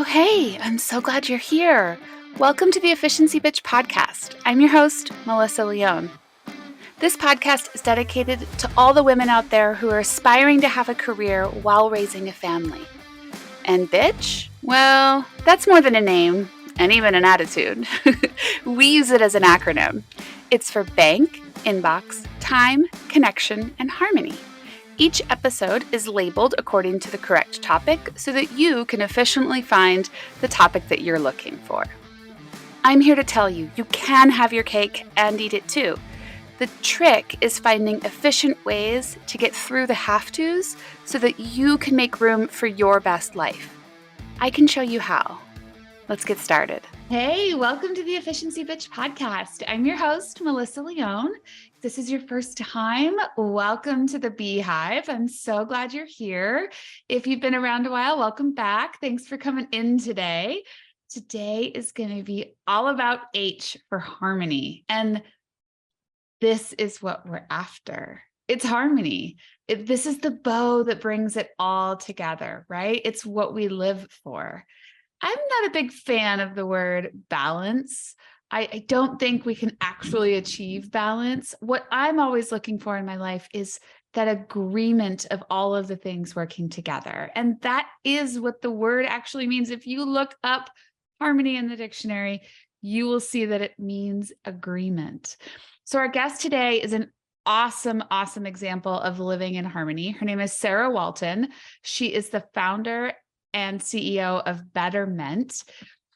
Oh, hey, I'm so glad you're here. Welcome to the Efficiency Bitch podcast. I'm your host, Melissa Leone. This podcast is dedicated to all the women out there who are aspiring to have a career while raising a family. And bitch? Well, that's more than a name and even an attitude. We use it as an acronym. It's for bank, inbox, time, connection, and harmony. Each episode is labeled according to the correct topic so that you can efficiently find the topic that you're looking for. I'm here to tell you, you can have your cake and eat it too. The trick is finding efficient ways to get through the have-tos so that you can make room for your best life. I can show you how. Let's get started. Hey, welcome to the Efficiency Bitch podcast. I'm your host, Melissa Leone. If this is your first time, welcome to the Beehive. I'm so glad you're here. If you've been around a while, welcome back. Thanks for coming in today. Today is going to be all about H for harmony. And this is what we're after. It's harmony. This is the bow that brings it all together, right? It's what we live for. I'm not a big fan of the word balance. I don't think we can actually achieve balance. What I'm always looking for in my life is that agreement of all of the things working together. And that is what the word actually means. If you look up harmony in the dictionary, you will see that it means agreement. So our guest today is an awesome example of living in harmony. Her name is Sarah Walton. She is the founder and CEO of Bettermeant.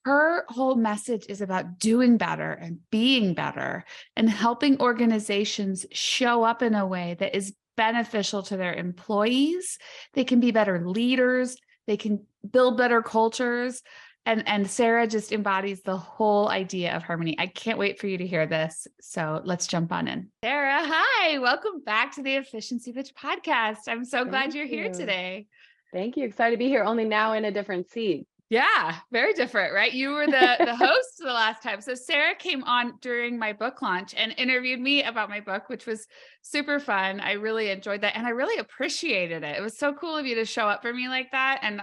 Her whole message is about doing better and being better and helping organizations show up in a way that is beneficial to their employees. They can be better leaders. They can build better cultures. And Sarah just embodies the whole idea of harmony. I can't wait for you to hear this. So let's jump on in. Sarah, hi. Welcome back to the Efficiency Bitch podcast. I'm so glad you're here today. Thank you. Excited to be here, only now in a different seat. Yeah, very different, right? You were the host the last time. So Sarah came on during my book launch and interviewed me about my book, which was super fun. I really enjoyed that. And I really appreciated it. It was so cool of you to show up for me like that and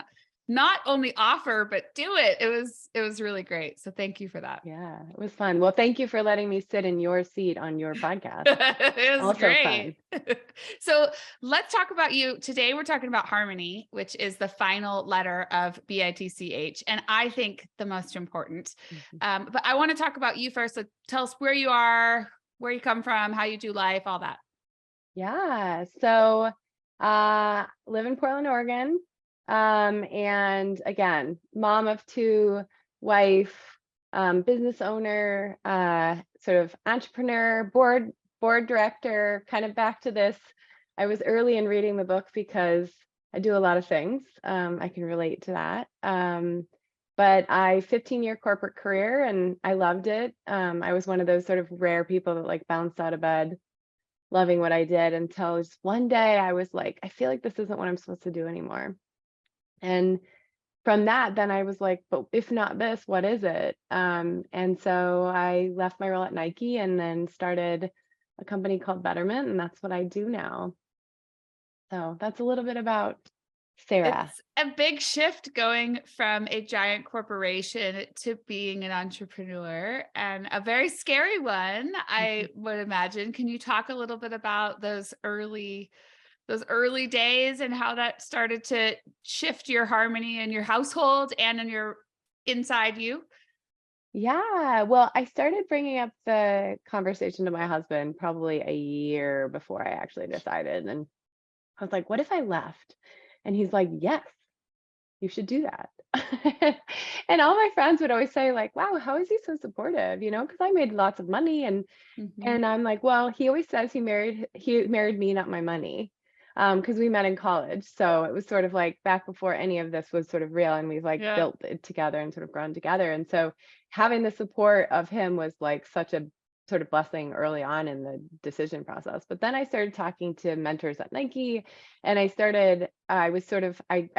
not only offer, but do it. It was really great. So thank you for that. Yeah, it was fun. Well, thank you for letting me sit in your seat on your podcast. It was Also great. fun. So let's talk about you. Today, we're talking about harmony, which is the final letter of BITCH. And I think the most important. But I want to talk about you first. So tell us where you are, where you come from, how you do life, all that. Yeah. So live in Portland, Oregon. And again, mom of two, wife, business owner, sort of entrepreneur, board director, kind of back to this. I was early in reading the book because I do a lot of things. I can relate to that. But 15-year corporate career and I loved it. I was one of those sort of rare people that like bounced out of bed loving what I did until just one day I was like, I feel like this isn't what I'm supposed to do anymore. And from that, then I was like, but if not this, what is it? And so I left my role at Nike and then started a company called Bettermeant, and that's what I do now. So that's a little bit about Sarah. It's a big shift going from a giant corporation to being an entrepreneur and a very scary one, I would imagine. Can you talk a little bit about those early days and how that started to shift your harmony in your household and in your inside you? Yeah, well, I started bringing up the conversation to my husband probably a year before I actually decided. And I was like, what if I left? And he's like, yes, you should do that. And all my friends would always say like, wow, how is he so supportive? Because I made lots of money and I'm like, well, he always says he married me, not my money. Because we met in college. So it was sort of like back before any of this was sort of real and we've like built it together and sort of grown together. And so having the support of him was like such a sort of blessing early on in the decision process. But then I started talking to mentors at Nike and I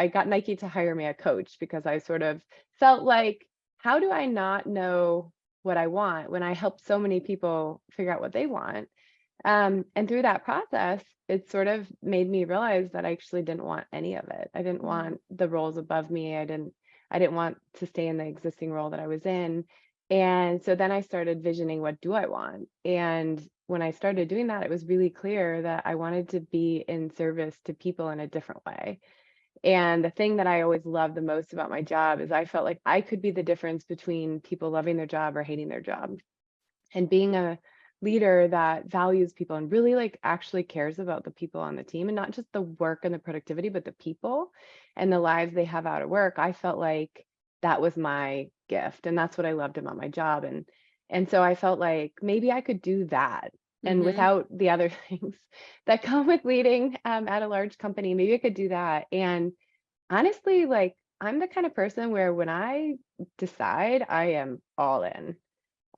got Nike to hire me a coach because I sort of felt like, how do I not know what I want when I help so many people figure out what they want? And through that process, it sort of made me realize that I actually didn't want any of it. I didn't want the roles above me. I I didn't want to stay in the existing role that I was in. And so then I started visioning, what do I want? And when I started doing that, it was really clear that I wanted to be in service to people in a different way. And the thing that I always loved the most about my job is I felt like I could be the difference between people loving their job or hating their job. And being a leader that values people and really like actually cares about the people on the team, and not just the work and the productivity, but the people and the lives they have out of work, I felt like that was my gift. And that's what I loved about my job. And so I felt like maybe I could do that. And without the other things that come with leading at a large company, maybe I could do that. And honestly, like I'm the kind of person where when I decide, I am all in.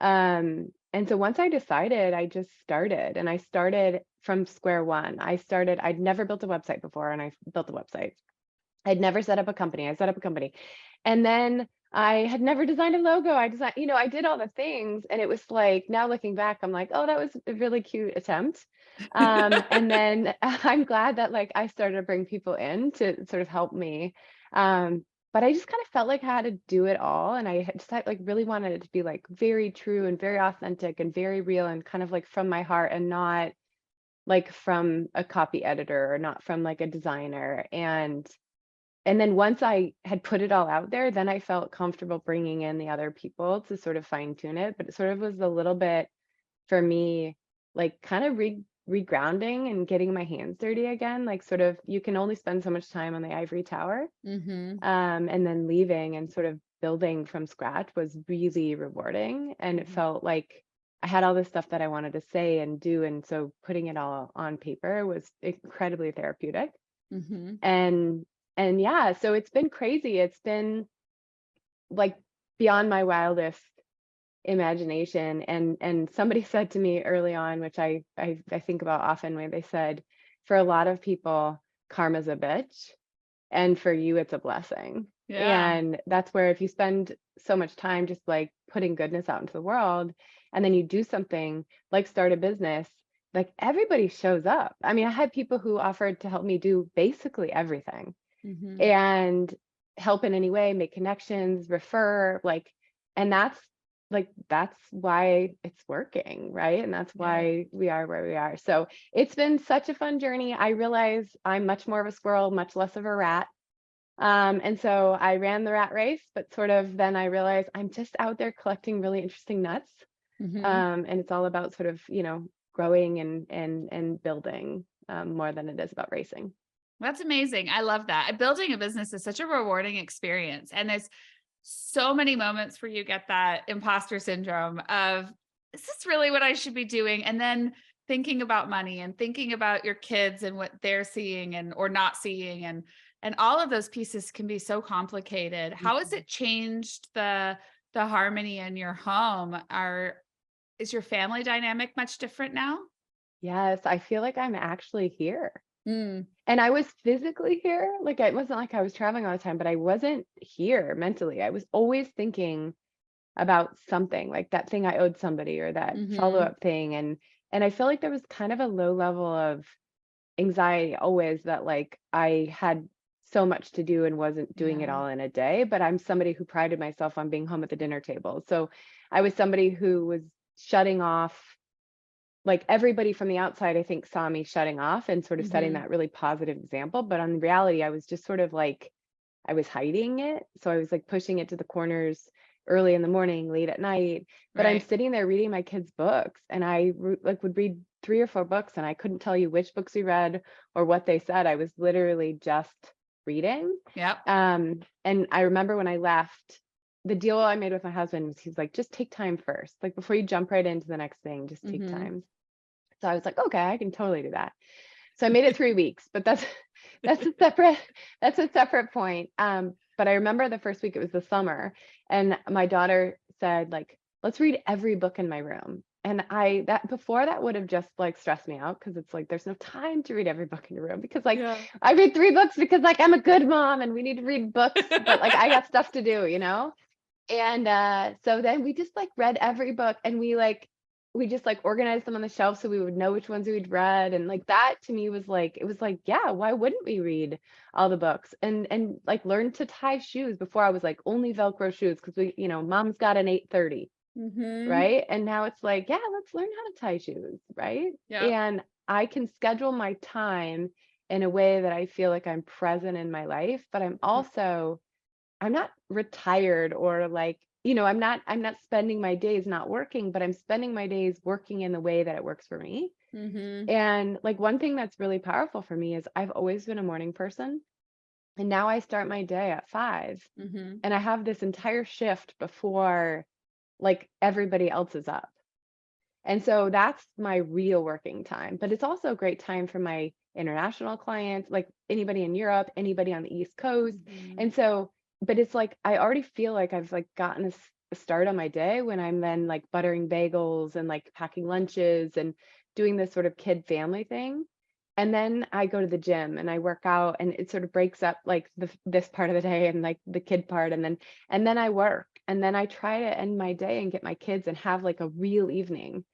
And so once I decided, I just started, and I started from square one. I'd never built a website before, and I built a website. I'd never set up a company. I set up a company. And then I had never designed a logo. I did all the things. And it was like, now looking back, I'm like, oh, that was a really cute attempt. And then I'm glad that like I started to bring people in to sort of help me. But I just kind of felt like I had to do it all. And I just like really wanted it to be like very true and very authentic and very real and kind of like from my heart, and not like from a copy editor or not from like a designer. And then once I had put it all out there, then I felt comfortable bringing in the other people to sort of fine tune it. But it sort of was a little bit for me, like kind of regrounding and getting my hands dirty again. Like sort of, you can only spend so much time on the ivory tower. And then leaving and sort of building from scratch was really rewarding. And it felt like I had all this stuff that I wanted to say and do. And so putting it all on paper was incredibly therapeutic. And yeah, so it's been crazy. It's been like beyond my wildest imagination. And somebody said to me early on, which I think about often, when they said, for a lot of people, karma's a bitch, and for you, it's a blessing. Yeah. And that's where if you spend so much time just like putting goodness out into the world, and then you do something like start a business, like everybody shows up. I mean, I had people who offered to help me do basically everything. And help in any way, make connections, refer, like, and that's why it's working, right? And that's why we are where we are. So it's been such a fun journey. I realize I'm much more of a squirrel, much less of a rat. And so I ran the rat race, but sort of then I realized I'm just out there collecting really interesting nuts. And it's all about sort of, growing and building more than it is about racing. That's amazing. I love that. Building a business is such a rewarding experience. And there's so many moments where you get that imposter syndrome of, is this really what I should be doing? And then thinking about money and thinking about your kids and what they're seeing and or not seeing. And all of those pieces can be so complicated. How has it changed the harmony in your home? Is your family dynamic much different now? Yes, I feel like I'm actually here. And I was physically here. Like it wasn't like I was traveling all the time, but I wasn't here mentally. I was always thinking about something, like that thing I owed somebody or that follow-up thing. And I feel like there was kind of a low level of anxiety always, that like I had so much to do and wasn't doing it all in a day. But I'm somebody who prided myself on being home at the dinner table. So I was somebody who was shutting off. Like everybody from the outside, I think, saw me shutting off and sort of setting that really positive example. But on reality, I was just sort of like, I was hiding it. So I was like pushing it to the corners early in the morning, late at night. But I'm sitting there reading my kids' books, and I like would read 3 or 4 books, and I couldn't tell you which books we read or what they said. I was literally just reading. And I remember when I left, the deal I made with my husband was, he's like, just take time first. Like before you jump right into the next thing, just take time. So I was like, okay, I can totally do that. So I made it 3 weeks, but that's a separate point. But I remember the first week, it was the summer, and my daughter said, like, let's read every book in my room. And before that would have just like stressed me out, because it's like there's no time to read every book in your room, because like I read 3 books because like I'm a good mom and we need to read books, but like I got stuff to do, And so then we just like read every book, and we like we just like organized them on the shelf so we would know which ones we'd read. And like that to me was like, it was like, yeah, why wouldn't we read all the books and like learn to tie shoes? Before I was like only Velcro shoes because we, mom's got an 830, right? And now it's like, yeah, let's learn how to tie shoes, right? Yep. And I can schedule my time in a way that I feel like I'm present in my life, but I'm not retired or like, I'm not spending my days not working, but I'm spending my days working in the way that it works for me. And like one thing that's really powerful for me is I've always been a morning person. And now I start my day at 5 and I have this entire shift before like everybody else is up. And so that's my real working time. But it's also a great time for my international clients, like anybody in Europe, anybody on the East Coast. And so, but it's like I already feel like I've like gotten a start on my day when I'm then like buttering bagels and like packing lunches and doing this sort of kid family thing. And then I go to the gym and I work out and it sort of breaks up like this part of the day and like the kid part and then I work and then I try to end my day and get my kids and have like a real evening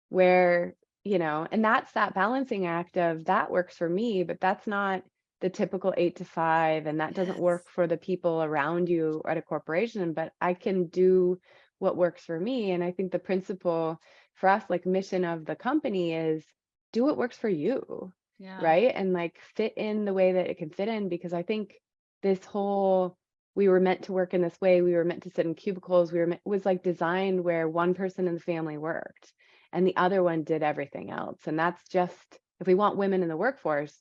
where, and that's that balancing act of that works for me, but that's not the typical 8 to 5. And that doesn't work for the people around you at a corporation, but I can do what works for me. And I think the principle for us, like mission of the company is do what works for you. Yeah. Right. And like fit in the way that it can fit in, because I think this whole, we were meant to work in this way. We were meant to sit in cubicles. Was like designed where one person in the family worked and the other one did everything else. And that's just, if we want women in the workforce,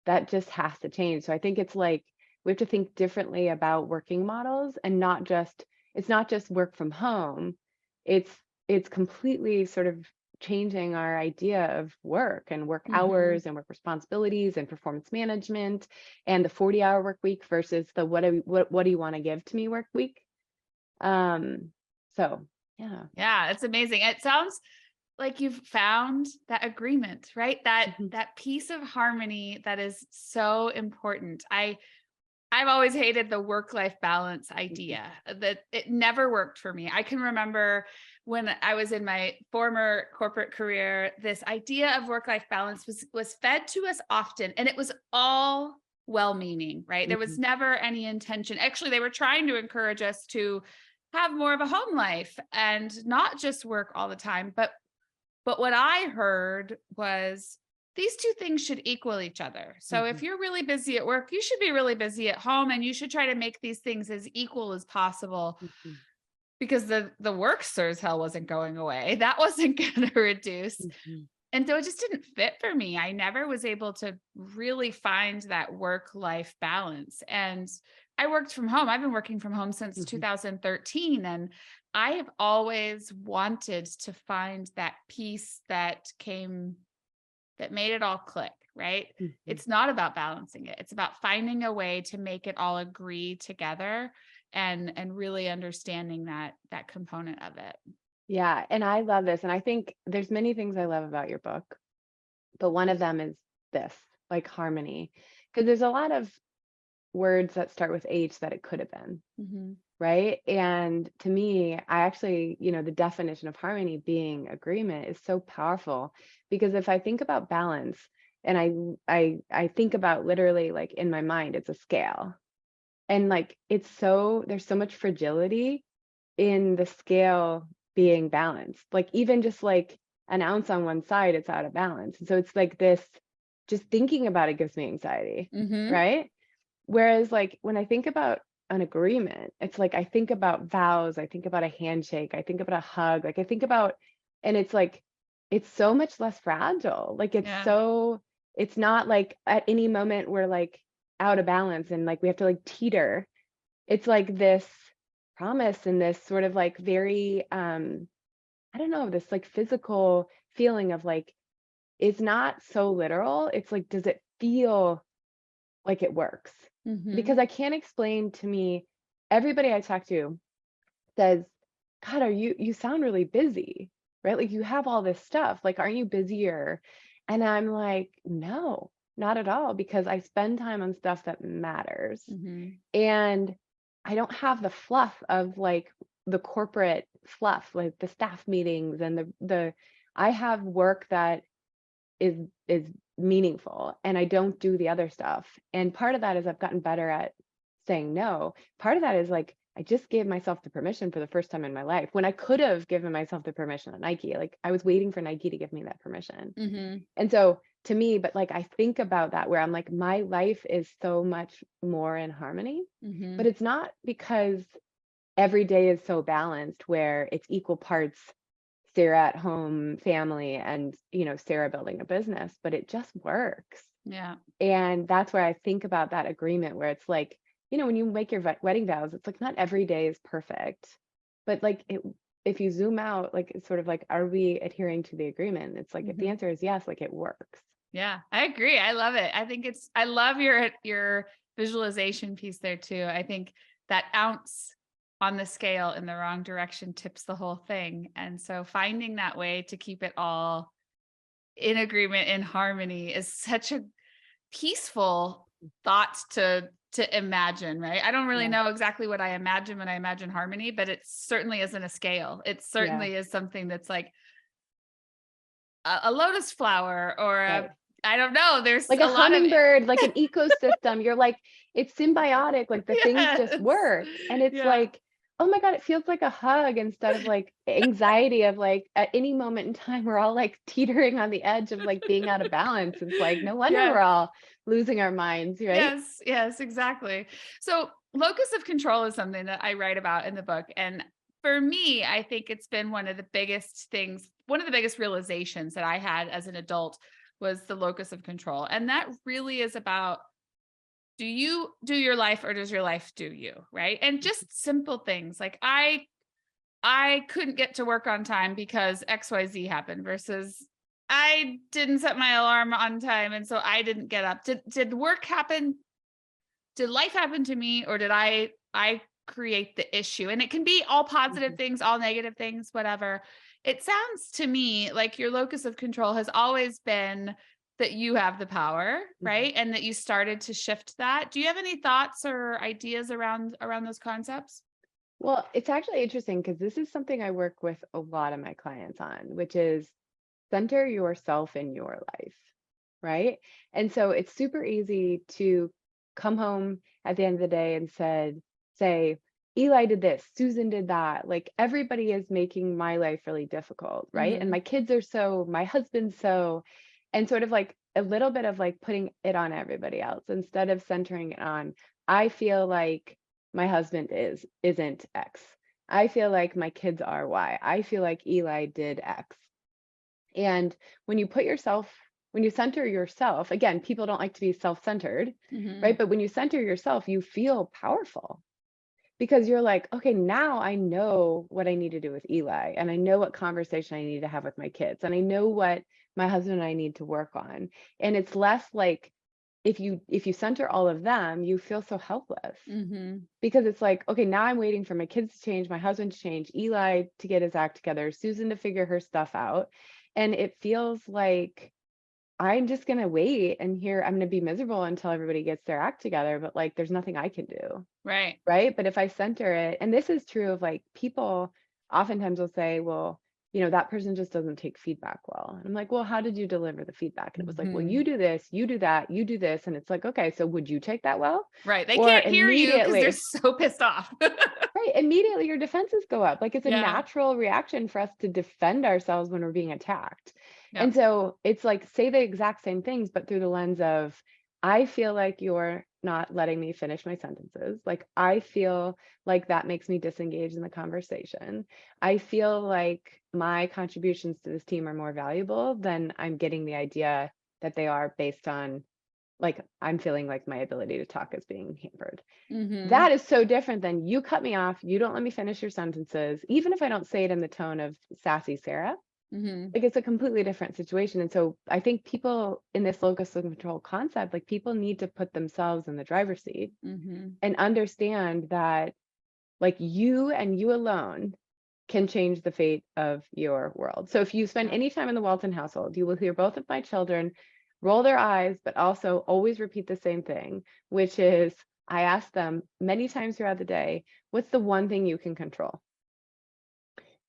that just has to change. So I think it's like, we have to think differently about working models and it's not just work from home. It's completely sort of changing our idea of work and work hours and work responsibilities and performance management and the 40-hour work week versus the what do you want to give to me work week. So yeah. Yeah, it's amazing. It sounds like you've found that agreement, right? That piece of harmony that is so important. I've always hated the work-life balance idea. That it never worked for me. I can remember when I was in my former corporate career, this idea of work-life balance was fed to us often, and it was all well-meaning, right? There was never any intention. Actually, they were trying to encourage us to have more of a home life and not just work all the time. But what I heard was these two things should equal each other. So if you're really busy at work, you should be really busy at home, and you should try to make these things as equal as possible, because the work sure as hell wasn't going away. That wasn't going to reduce. And so it just didn't fit for me. I never was able to really find that work-life balance. And I worked from home. I've been working from home since 2013. And I have always wanted to find that piece that made it all click, right? It's not about balancing it. It's about finding a way to make it all agree together and really understanding that component of it. Yeah. And I love this. And I think there's many things I love about your book, but one of them is this, like harmony, because there's a lot of words that start with H that it could have been. Right. And to me, I actually, the definition of harmony being agreement is so powerful, because if I think about balance and I think about literally like in my mind, it's a scale, and like, there's so much fragility in the scale being balanced. Like even just like an ounce on one side, it's out of balance. And so it's like this, just thinking about it gives me anxiety. Right. Whereas like when I think about an agreement, it's like I think about vows, I think about a handshake, I think about a hug, like I think about, and it's like it's so much less fragile. Like it's not like at any moment we're like out of balance and like we have to like teeter. It's like this promise and this sort of like very I don't know, this like physical feeling of like it's not so literal. It's like, does it feel like it works? Because I can't explain to me, everybody I talk to says, God, you sound really busy, right? Like you have all this stuff, like, aren't you busier? And I'm like, no, not at all, because I spend time on stuff that matters. And I don't have the fluff of like the corporate fluff, like the staff meetings and I have work that is meaningful, and I don't do the other stuff. And part of that is I've gotten better at saying no. Part of that is like I just gave myself the permission for the first time in my life when I could have given myself the permission at Nike. Like I was waiting for Nike to give me that permission. And so to me, but like I think about that where I'm like, my life is so much more in harmony, but it's not because every day is so balanced where it's equal parts Sarah at home, family, and Sarah building a business, but it just works. Yeah. And that's where I think about that agreement where it's like, when you make your wedding vows, it's like not every day is perfect, but like if you zoom out, like it's sort of like, are we adhering to the agreement? It's like if the answer is yes, like it works. Yeah, I agree. I love it. I love your visualization piece there too. I think that ounce on the scale in the wrong direction tips the whole thing. And so finding that way to keep it all in agreement, in harmony is such a peaceful thought to imagine, right? I don't really know exactly what I imagine when I imagine harmony, but it certainly isn't a scale. It certainly is something that's like a lotus flower or I don't know. There's like a hummingbird, like an ecosystem. You're like, it's symbiotic, like the things just work. And it's like, oh my God, it feels like a hug instead of like anxiety of like at any moment in time, we're all like teetering on the edge of like being out of balance. It's like, no wonder we're all losing our minds, right? Yes, exactly. So locus of control is something that I write about in the book. And for me, I think it's been one of the biggest things, one of the biggest realizations that I had as an adult was the locus of control. And that really is about, do you do your life or does your life do you? Right. And just simple things like I couldn't get to work on time because XYZ happened versus I didn't set my alarm on time. And so I didn't get up. Did work happen? Did life happen to me or did I create the issue? And it can be all positive things, all negative things, whatever. It sounds to me like your locus of control has always been that you have the power, right? And that you started to shift that. Do you have any thoughts or ideas around those concepts? Well, it's actually interesting because this is something I work with a lot of my clients on, which is center yourself in your life, right? And so it's super easy to come home at the end of the day and say, Eli did this, Susan did that. Like everybody is making my life really difficult, right? And my kids are so, my husband's so, and sort of like a little bit of like putting it on everybody else instead of centering it on, I feel like my husband isn't X. I feel like my kids are Y. I feel like Eli did X. And when you center yourself, again, people don't like to be self-centered, right? But when you center yourself, you feel powerful because you're like, okay, now I know what I need to do with Eli, and I know what conversation I need to have with my kids, and I know what my husband and I need to work on. And it's less like if you center all of them, you feel so helpless because it's like, okay, now I'm waiting for my kids to change, my husband to change, Eli to get his act together, Susan to figure her stuff out. And it feels like I'm just going to wait and here I'm going to be miserable until everybody gets their act together. But like, there's nothing I can do. Right. Right. But if I center it, and this is true of like people oftentimes will say, well, that person just doesn't take feedback well. And I'm like, well, how did you deliver the feedback? And it was like, well, you do this, you do that, you do this. And it's like, okay, so would you take that well? Right. They can't hear you because they're so pissed off. Right. Immediately your defenses go up. Like it's a natural reaction for us to defend ourselves when we're being attacked. And so it's like, say the exact same things, but through the lens of, I feel like you're not letting me finish my sentences. Like, I feel like that makes me disengage in the conversation. I feel like my contributions to this team are more valuable than I'm getting the idea that they are based on, like, I'm feeling like my ability to talk is being hampered. That is so different than you cut me off. You don't let me finish your sentences, even if I don't say it in the tone of sassy Sarah. Like it's a completely different situation. And so I think people in this locus of control concept, like people need to put themselves in the driver's seat and understand that like you and you alone can change the fate of your world. So if you spend any time in the Walton household, you will hear both of my children roll their eyes, but also always repeat the same thing, which is I ask them many times throughout the day, what's the one thing you can control?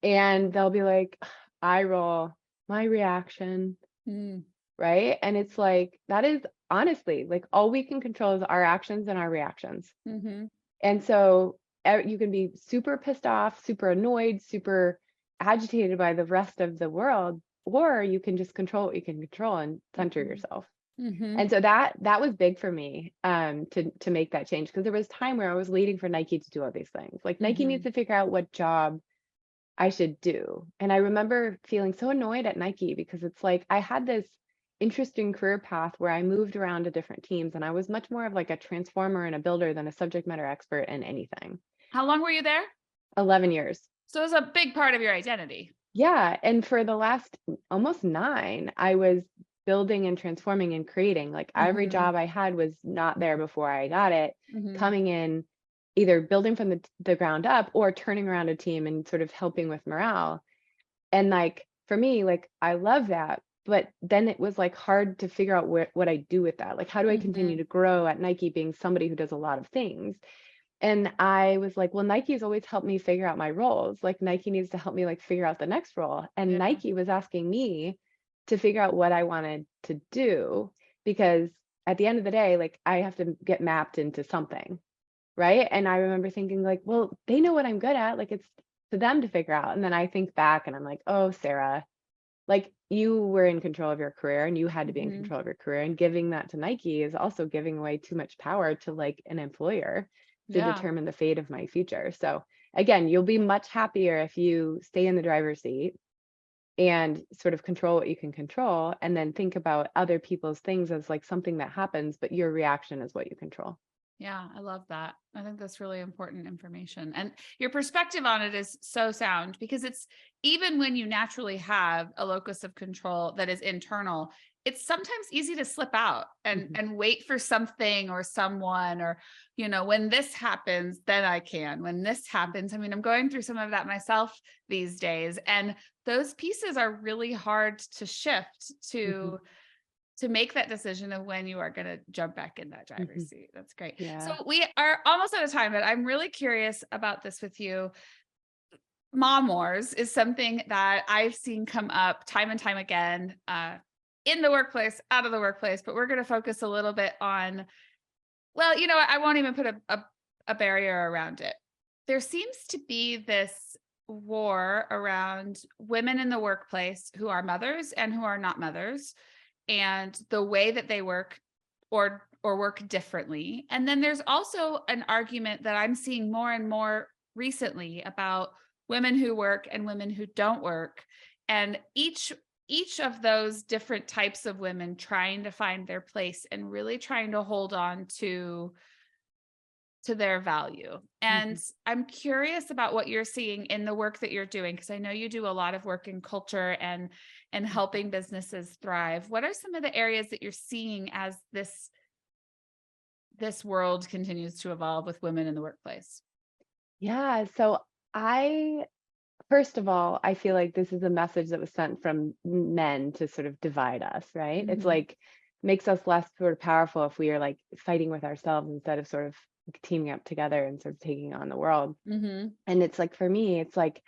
and they'll be like, eye roll, my reaction, Mm, right? And it's like, that is honestly like all we can control is our actions and our reactions. mm-hmm, And so you can be super pissed off, super annoyed, super agitated by the rest of the world, or you can just control what you can control and center mm-hmm, yourself. mm-hmm, And so that was big for me, to make that change, because there was time where I was waiting for Nike to do all these things. Like Nike mm-hmm, needs to figure out what job I should do. And I remember feeling so annoyed at Nike because it's like I had this interesting career path where I moved around to different teams, and I was much more of like a transformer and a builder than a subject matter expert in anything. How long were you there? 11 years. So it was a big part of your identity. Yeah, and for the last almost 9, I was building and transforming and creating. Like every Mm-hmm, job I had was not there before I got it, mm-hmm, coming in, either building from the ground up or turning around a team and sort of helping with morale. And like for me, like I love that, but then it was like hard to figure out what I do with that. Like how do I mm-hmm, continue to grow at Nike being somebody who does a lot of things? And I was like, well, Nike's always helped me figure out my roles. Like Nike needs to help me like figure out the next role. And yeah, Nike was asking me to figure out what I wanted to do, because at the end of the day, like I have to get mapped into something, right? And I remember thinking like, well, they know what I'm good at. Like it's to them to figure out. And then I think back and I'm like, oh, Sarah, like you were in control of your career and you had to be in mm-hmm, control of your career, and giving that to Nike is also giving away too much power to like an employer to yeah. determine the fate of my future. So again, you'll be much happier if you stay in the driver's seat and sort of control what you can control, and then think about other people's things as like something that happens, but your reaction is what you control. Yeah, I love that. I think that's really important information. And your perspective on it is so sound because it's even when you naturally have a locus of control that is internal, it's sometimes easy to slip out and Mhm. and wait for something or someone or when this happens, then I can. When this happens, I mean, I'm going through some of that myself these days and those pieces are really hard to shift Mhm. to make that decision of when you are going to jump back in that driver's Mhm. seat. That's great. So Yeah. we are almost out of time, but I'm really curious about this with you. Mom wars is something that I've seen come up time and time again in the workplace, out of the workplace, but we're going to focus a little bit on, well, I won't even put a barrier around it. There seems to be this war around women in the workplace who are mothers and who are not mothers and the way that they work or work differently. And then there's also an argument that I'm seeing more and more recently about women who work and women who don't work. And each of those different types of women trying to find their place and really trying to hold on to their value. And Mhm. I'm curious about what you're seeing in the work that you're doing because I know you do a lot of work in culture and helping businesses thrive. What are some of the areas that you're seeing as this world continues to evolve with women in the workplace? Yeah. So I first of all, I feel like this is a message that was sent from men to sort of divide us, right? It's Mhm. like makes us less sort of powerful if we are like fighting with ourselves instead of sort of teaming up together and sort of taking on the world. Mhm. And it's like for me, it's like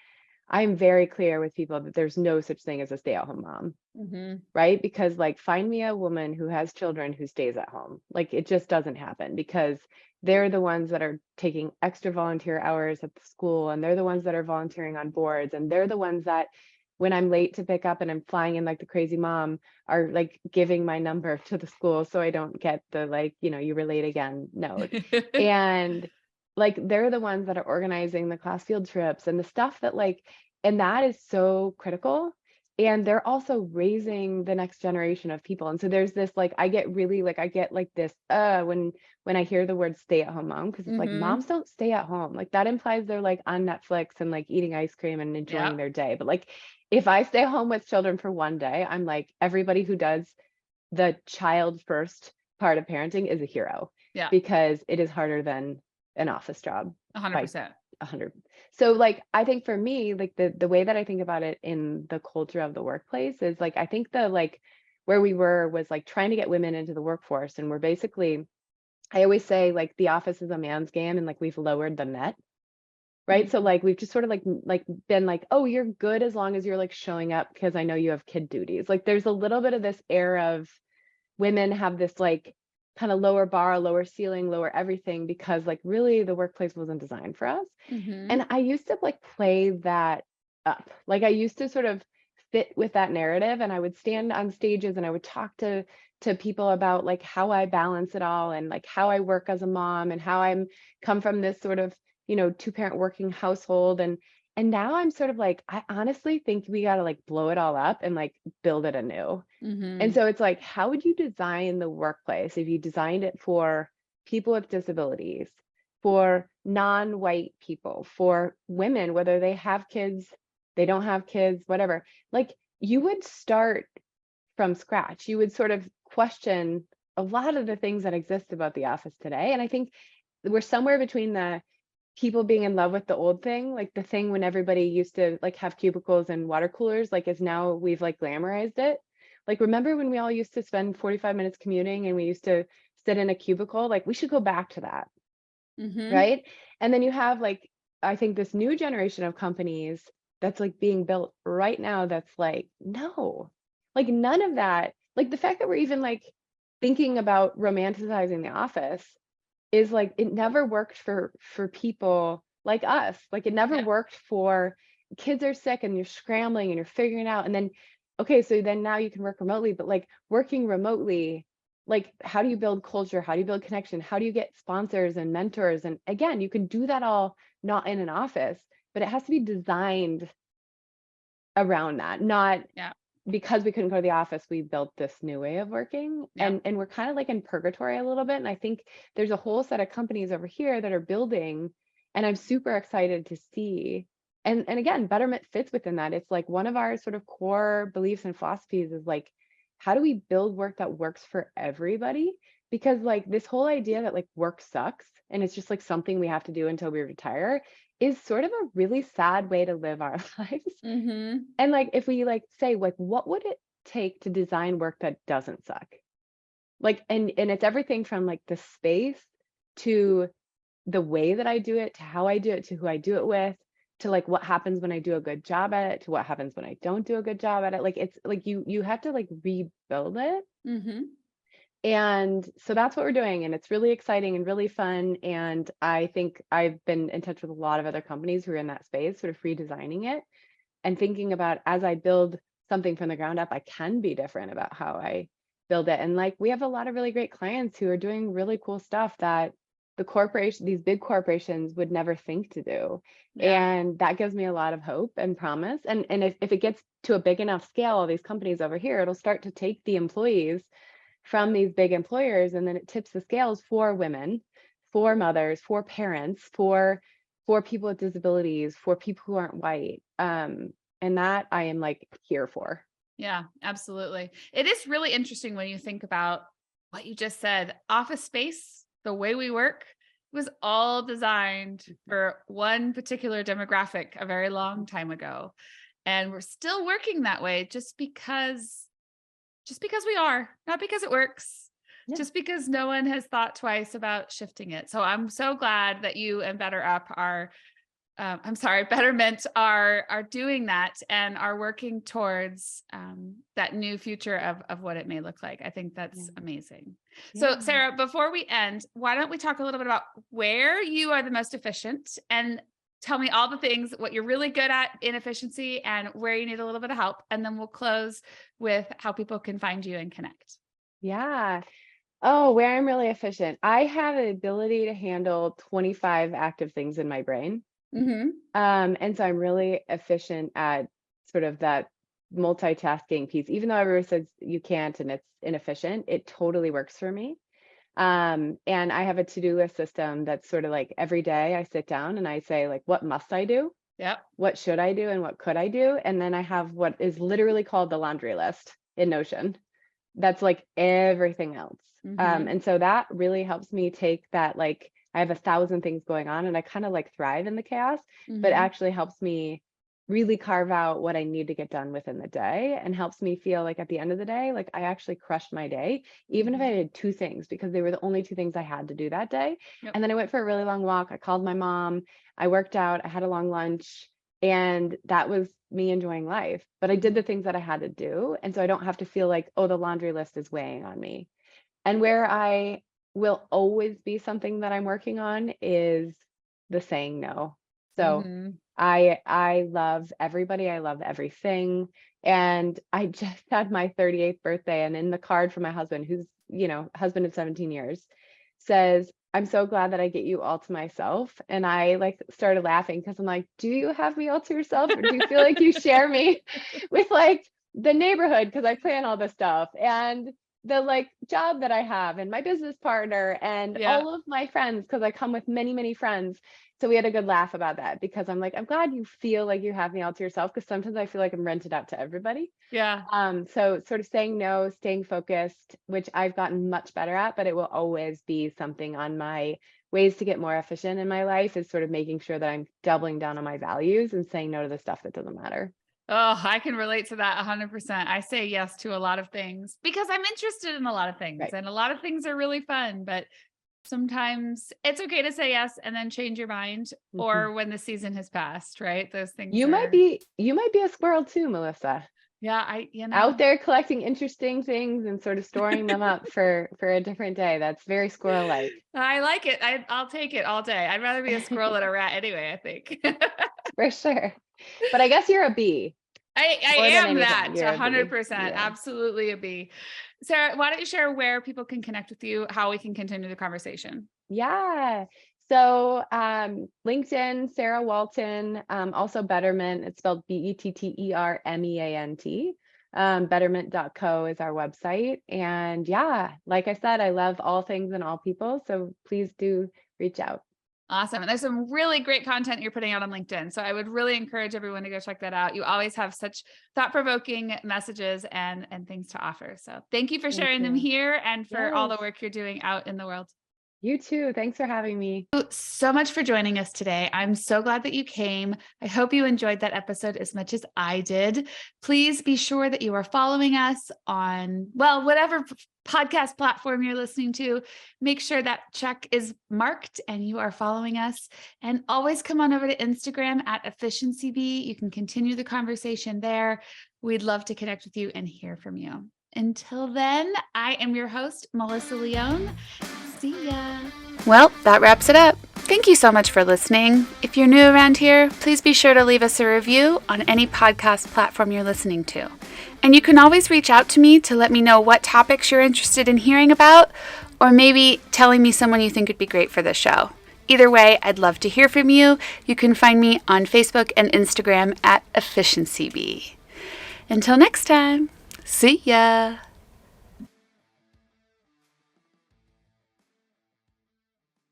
I'm very clear with people that there's no such thing as a stay-at-home mom, Mhm. right? Because like find me a woman who has children who stays at home. Like it just doesn't happen because they're the ones that are taking extra volunteer hours at the school, and they're the ones that are volunteering on boards, and they're the ones that when I'm late to pick up and I'm flying in like the crazy mom are like giving my number to the school so I don't get the like, you were late again note. And like they're the ones that are organizing the class field trips and the stuff that like, and that is so critical. And they're also raising the next generation of people. And so there's this like I get really like I get like this when I hear the word stay at home mom, because it's like Mhm. moms don't stay at home. Like that implies they're like on Netflix and like eating ice cream and enjoying Yep. their day. But like if I stay home with children for one day, I'm like everybody who does the child first part of parenting is a hero, Yeah. because it is harder than an office job by 100%. 100. So like I think for me, like the way that I think about it in the culture of the workplace is like I think the like where we were was like trying to get women into the workforce, and we're basically I always say like the office is a man's game and like we've lowered the net. right? So like we've just sort of like been like, oh, you're good as long as you're like showing up because I know you have kid duties. Like there's a little bit of this air of women have this like kind of lower bar, lower ceiling, lower everything, because like really the workplace wasn't designed for us. And I used to like play that up. Like I used to sort of fit with that narrative, and I would stand on stages and I would talk to people about like how I balance it all and like how I work as a mom and how I'm come from this sort of, two-parent working household. And now I'm sort of like, I honestly think we got to like blow it all up and like build it anew. And so it's like, how would you design the workplace if you designed it for people with disabilities, for non-white people, for women, whether they have kids, they don't have kids, whatever? Like you would start from scratch. You would sort of question a lot of the things that exist about the office today. And I think we're somewhere between the people being in love with the old thing, like the thing when everybody used to like have cubicles and water coolers, like is now we've like glamorized it. Like, remember when we all used to spend 45 minutes commuting and we used to sit in a cubicle? Like, we should go back to that, right? And then you have like, I think this new generation of companies that's like being built right now that's like, no, like none of that. Like the fact that we're even like thinking about romanticizing the office is like, it never worked for people like us. Like it never worked for kids are sick and you're scrambling and you're figuring out. And then, okay, so then now you can work remotely, but like working remotely, like how do you build culture? How do you build connection? How do you get sponsors and mentors? And again, you can do that all not in an office, but it has to be designed around that, not because we couldn't go to the office, we built this new way of working. And we're kind of like in purgatory a little bit. And I think there's a whole set of companies over here that are building, and I'm super excited to see. And again, Betterment fits within that. It's like one of our sort of core beliefs and philosophies is like, how do we build work that works for everybody? Because like this whole idea that like work sucks and it's just like something we have to do until we retire is sort of a really sad way to live our lives. And like, if we like say, like, what would it take to design work that doesn't suck? Like, and it's everything from like the space to the way that I do it, to how I do it, to who I do it with, to like what happens when I do a good job at it, to what happens when I don't do a good job at it. Like, it's like you have to like rebuild it. And so that's what we're doing. And it's really exciting and really fun. And I think I've been in touch with a lot of other companies who are in that space, sort of redesigning it and thinking about, as I build something from the ground up, I can be different about how I build it. And like, we have a lot of really great clients who are doing really cool stuff that these big corporations would never think to do. And that gives me a lot of hope and promise. And if it gets to a big enough scale, all these companies over here, it'll start to take the employees from these big employers, and then it tips the scales for women, for mothers, for parents, for people with disabilities, for people who aren't white. And that I am like here for. Yeah, absolutely. It is really interesting when you think about what you just said. Office space, the way we work, was all designed for one particular demographic a very long time ago. And we're still working that way just because we are, not because it works, just because no one has thought twice about shifting it. So I'm so glad that you and Betterment are doing that and are working towards that new future of what it may look like. I think that's amazing. So Sarah, before we end, why don't we talk a little bit about where you are the most efficient, and tell me all the things, what you're really good at in efficiency and where you need a little bit of help. And then we'll close with how people can find you and connect. Yeah. Oh, where I'm really efficient. I have an ability to handle 25 active things in my brain. And so I'm really efficient at sort of that multitasking piece, even though everyone says you can't and it's inefficient, it totally works for me. And I have a to-do list system that's sort of like every day I sit down and I say like, what must I do? What should I do? And what could I do? And then I have what is literally called the laundry list in Notion. That's like everything else. And so that really helps me take that, like, I have 1,000 things going on and I kind of like thrive in the chaos, but actually helps me really carve out what I need to get done within the day, and helps me feel like at the end of the day, like I actually crushed my day, even if I did 2 things, because they were the only 2 things I had to do that day. Yep. And then I went for a really long walk. I called my mom. I worked out. I had a long lunch. And that was me enjoying life. But I did the things that I had to do. And so I don't have to feel like, oh, the laundry list is weighing on me. And where I will always be something that I'm working on is the saying no. So Mm-hmm. I love everybody. I love everything. And I just had my 38th birthday, and in the card from my husband, who's, husband of 17 years, says, "I'm so glad that I get you all to myself." And I like started laughing because I'm like, do you have me all to yourself, or do you feel like you share me with like the neighborhood? Because I plan all this stuff, and the like job that I have, and my business partner, and Yeah. all of my friends, because I come with many, many friends. So we had a good laugh about that, because I'm like, I'm glad you feel like you have me all to yourself, because sometimes I feel like I'm rented out to everybody. Yeah. So sort of saying no, staying focused, which I've gotten much better at, but it will always be something on my ways to get more efficient in my life, is sort of making sure that I'm doubling down on my values and saying no to the stuff that doesn't matter. Oh, I can relate to that 100%. I say yes to a lot of things because I'm interested in a lot of things, Right. and a lot of things are really fun, but sometimes it's okay to say yes and then change your mind, Mhm. or when the season has passed, right? Those things You might be a squirrel too, Melissa. yeah, Out there collecting interesting things and sort of storing them up for a different day. That's very squirrel-like. I like it. I'll take it all day. I'd rather be a squirrel than a rat anyway, I think. For sure. But I guess you're a bee. I More than am that anything, you're a bee. 100%. Yeah. Absolutely a bee. Sarah, why don't you share where people can connect with you, how we can continue the conversation? Yeah. So LinkedIn, Sarah Walton, also Betterment. It's spelled Bettermeant. Betterment.co is our website. And yeah, like I said, I love all things and all people. So please do reach out. Awesome. And there's some really great content you're putting out on LinkedIn. So I would really encourage everyone to go check that out. You always have such thought-provoking messages and things to offer. So thank you for Thank sharing them you. here and for all the Yes. work you're doing out in the world. You too. Thanks for having me. So much for joining us today. I'm so glad that you came. I hope you enjoyed that episode as much as I did. Please be sure that you are following us on, well, whatever podcast platform you're listening to. Make sure that check is marked and you are following us. And always come on over to Instagram at EfficiencyBee. You can continue the conversation there. We'd love to connect with you and hear from you. Until then, I am your host, Melissa Leone. See ya. Well, that wraps it up. Thank you so much for listening. If you're new around here, please be sure to leave us a review on any podcast platform you're listening to. And you can always reach out to me to let me know what topics you're interested in hearing about, or maybe telling me someone you think would be great for the show. Either way, I'd love to hear from you. You can find me on Facebook and Instagram at EfficiencyBee. Until next time, see ya.